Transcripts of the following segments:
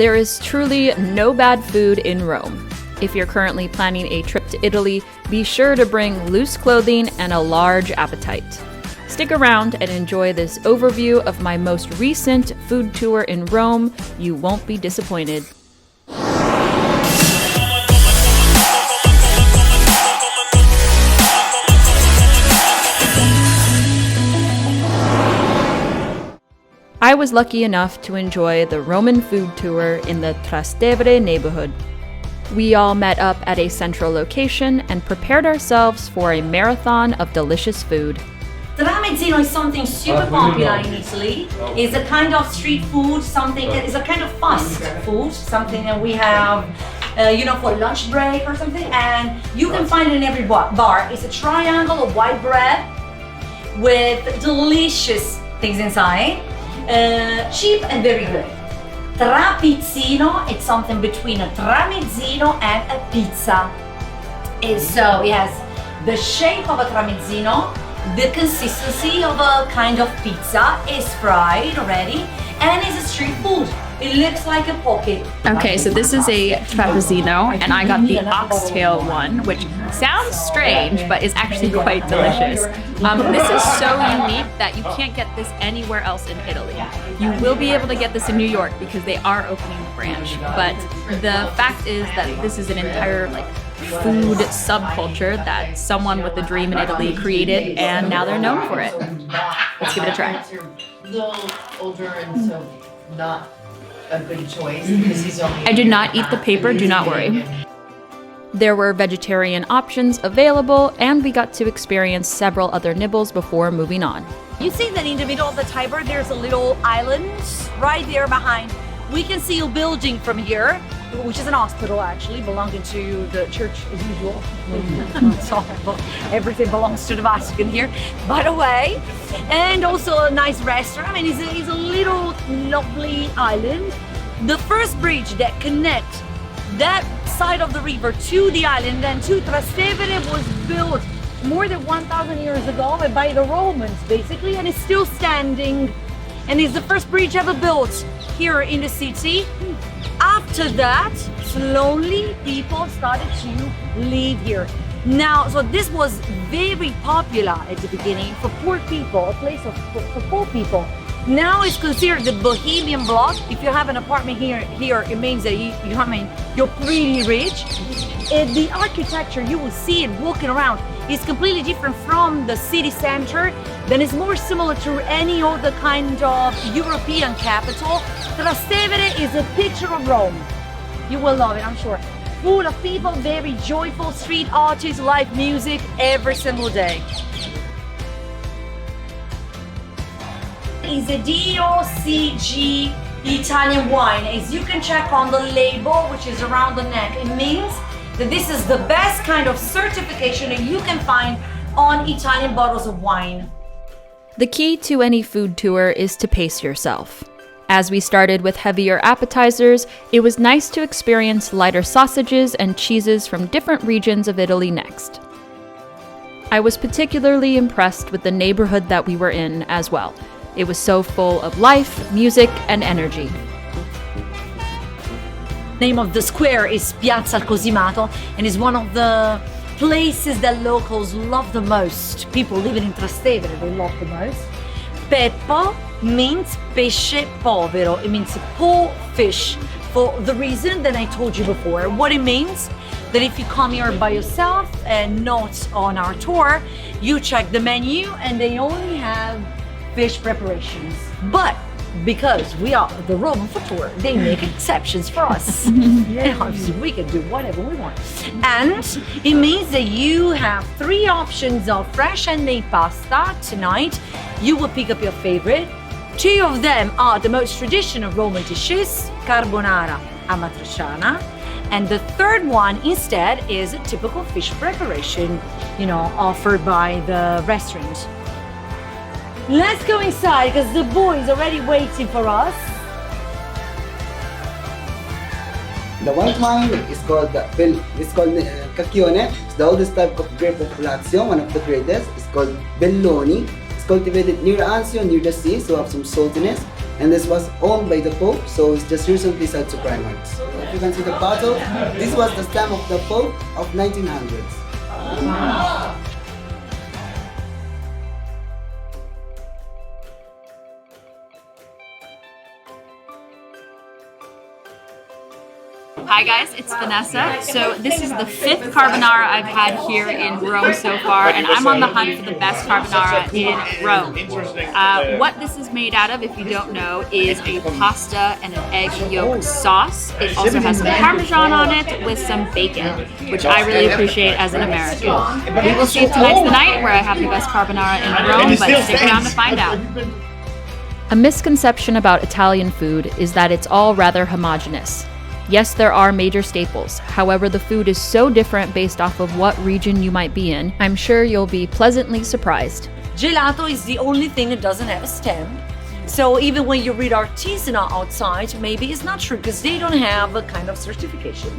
There is truly no bad food in Rome. If you're currently planning a trip to Italy, be sure to bring loose clothing and a large appetite. Stick around and enjoy this overview of my most recent food tour in Rome. You won't be disappointed. I was lucky enough to enjoy the Roman food tour in the Trastevere neighborhood. We all met up at a central location and prepared ourselves for a marathon of delicious food. Tramezzino is something super popular in Italy. It's a kind of street food, it's a kind of fast food, something that we have, for lunch break or something, and you can find it in every bar. It's a triangle of white bread with delicious things inside, cheap and very good. Trapizzino, it's something between a tramezzino and a pizza. And so it has the shape of a tramezzino, the consistency of a kind of pizza, is fried already, and is a street food. It looks like a pocket. Okay, so this is a trapezzino, and I got the oxtail one, which sounds strange, but is actually quite delicious. This is so unique that you can't get this anywhere else in Italy. You will be able to get this in New York because they are opening a branch, but the fact is that this is an entire food subculture that someone with a dream in Italy created, and now they're known for it. Let's give it a try. A little older and so not a good choice because he's only. I did not eat the paper, do not worry. There were vegetarian options available, and we got to experience several other nibbles before moving on. You see that in the middle of the Tiber, there's a little island right there behind. We can see a building from here, which is an hospital actually, belonging to the church as usual. So everything belongs to the Vatican here, by the way. And also a nice restaurant. I mean, it's a little lovely island. The first bridge that connects that side of the river to the island and to Trastevere was built more than 1,000 years ago by the Romans, basically, and it's still standing. And it's the first bridge ever built here in the city. After that, slowly people started to live here. Now, so this was very popular at the beginning for poor people, a place for poor people. Now it's considered the Bohemian block. If you have an apartment here, it means that you're pretty rich. And the architecture, you will see it walking around, is completely different from the city center. Then it's more similar to any other kind of European capital. Trastevere is a picture of Rome. You will love it, I'm sure. Full of people, very joyful, street artists, live music every single day. Is a DOCG Italian wine. As you can check on the label, which is around the neck, it means that this is the best kind of certification that you can find on Italian bottles of wine. The key to any food tour is to pace yourself. As we started with heavier appetizers, it was nice to experience lighter sausages and cheeses from different regions of Italy next. I was particularly impressed with the neighborhood that we were in as well. It was so full of life, music, and energy. Name of the square is Piazza Como, and is one of the places that locals love the most. People living in Trastevere, they love the most. Peppo means pesce povero. It means poor fish, for the reason that I told you before. What it means, that if you come here by yourself and not on our tour, you check the menu and they only have fish preparations. But because we are the Roman food tour, they make exceptions for us. We can do whatever we want. And it means that you have 3 options of fresh and made pasta tonight. You will pick up your favorite. 2 of them are the most traditional Roman dishes, carbonara amatriciana. And the 3rd one instead is a typical fish preparation, offered by the restaurant. Let's go inside because the boys are already waiting for us. The white wine is called Cacchione. It's the oldest type of grape of Lazio, one of the greatest. It's called Belloni. It's cultivated near Anzio, near the sea, so have some saltiness. and this was owned by the Pope, so it's just recently sold to Primark. So if you can see the bottle, this was the stamp of the Pope of 1900s. Hi guys, it's Vanessa. So this is the 5th carbonara I've had here in Rome so far, and I'm on the hunt for the best carbonara in Rome. What this is made out of, if you don't know, is a pasta and an egg yolk sauce. It also has some Parmesan on it with some bacon, which I really appreciate as an American. We will see if tonight's the night where I have the best carbonara in Rome, but stick around to find out. A misconception about Italian food is that it's all rather homogenous. Yes, there are major staples. However, the food is so different based off of what region you might be in. I'm sure you'll be pleasantly surprised. Gelato is the only thing that doesn't have a stamp. So even when you read artisanal outside, maybe it's not true because they don't have a kind of certification.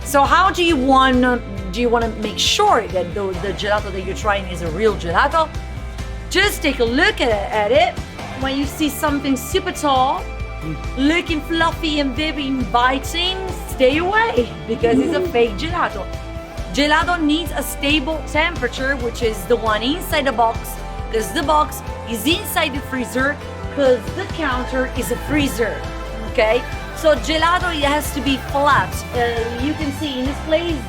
So how do you want to make sure that the gelato that you're trying is a real gelato? Just take a look at it. When you see something super tall, looking fluffy and very inviting, stay away because it's a fake gelato. Gelato needs a stable temperature, which is the one inside the box, because the box is inside the freezer, because the counter is a freezer. Okay, so gelato, it has to be flat. You can see in this place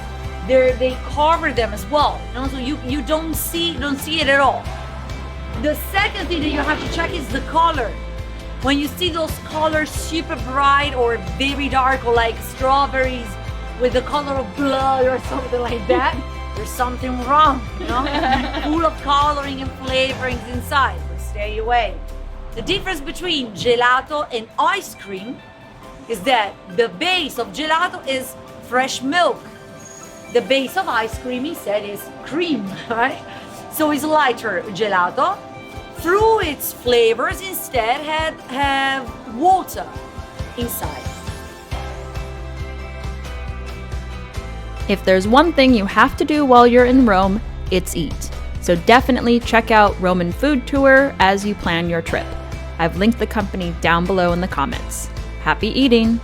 they cover them as well. You know, so you don't see it at all. The second thing that you have to check is the color. When you see those colors super bright or very dark, or like strawberries with the color of blood or something like that, there's something wrong, you know? Full of coloring and flavorings inside, but stay away. The difference between gelato and ice cream is that the base of gelato is fresh milk. The base of ice cream, instead, is cream, right? So it's lighter gelato. Through its flavors, instead have water inside. If there's one thing you have to do while you're in Rome, it's eat. So definitely check out Roman Food Tour as you plan your trip. I've linked the company down below in the comments. Happy eating!